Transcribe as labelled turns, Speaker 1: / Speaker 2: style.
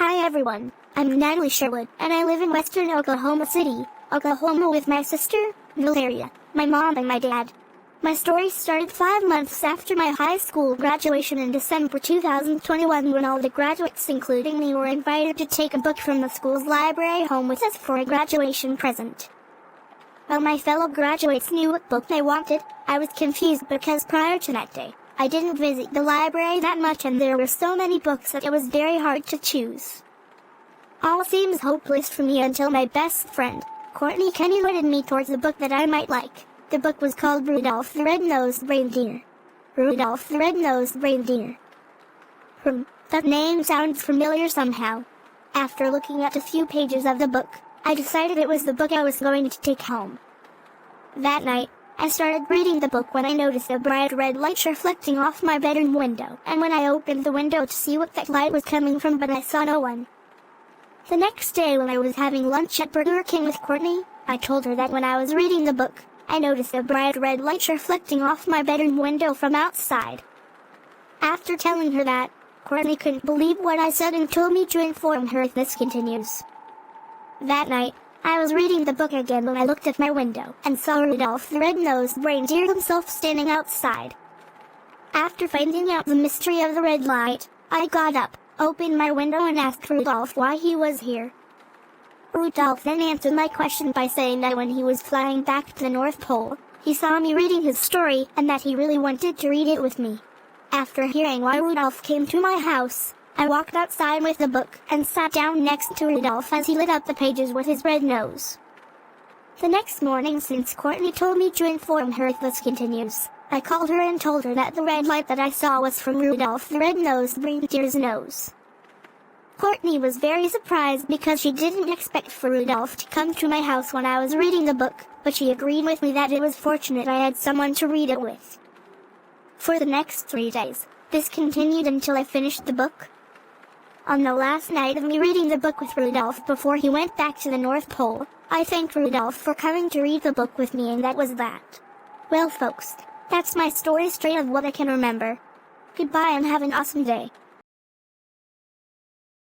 Speaker 1: Hi everyone, I'm Natalie Sherwood, and I live in western Oklahoma City, Oklahoma with my sister, Natalie, my mom and my dad. My story started 5 months after my high school graduation in December 2021 when all the graduates including me were invited to take a book from the school's library home with us for a graduation present. While my fellow graduates knew what book they wanted, I was confused because prior to that day, I didn't visit the library that much and there were so many books that it was very hard to choose. All seems hopeless for me until my best friend, Courtney, pointed me towards a book that I might like. The book was called Rudolph the Red-Nosed Reindeer. Rudolph the Red-Nosed Reindeer. That name sounds familiar somehow. After looking at a few pages of the book, I decided it was the book I was going to take home. That night, I started reading the book when I noticed a bright red light reflecting off my bedroom window, and when I opened the window to see what that light was coming from, but I saw no one. The next day when I was having lunch at Burger King with Courtney, I told her that when I was reading the book, I noticed a bright red light reflecting off my bedroom window from outside. After telling her that, Courtney couldn't believe what I said and told me to inform her if this continues. That night, I was reading the book again when I looked at my window and saw Rudolph the Red-Nosed Reindeer himself standing outside. After finding out the mystery of the red light, I got up, opened my window and asked Rudolph why he was here. Rudolph then answered my question by saying that when he was flying back to the North Pole, he saw me reading his story and that he really wanted to read it with me. After hearing why Rudolph came to my house, I walked outside with the book and sat down next to Rudolph as he lit up the pages with his red nose. The next morning, since Courtney told me to inform her if this continues, I called her and told her that the red light that I saw was from Rudolph the Red-Nosed Reindeer's nose. Courtney was very surprised because she didn't expect for Rudolph to come to my house when I was reading the book, but she agreed with me that it was fortunate I had someone to read it with. For the next 3 days, this continued until I finished the book. On the last night of me reading the book with Rudolph before he went back to the North Pole, I thanked Rudolph for coming to read the book with me, and that was that. Well folks, that's my story straight of what I can remember. Goodbye and have an awesome day.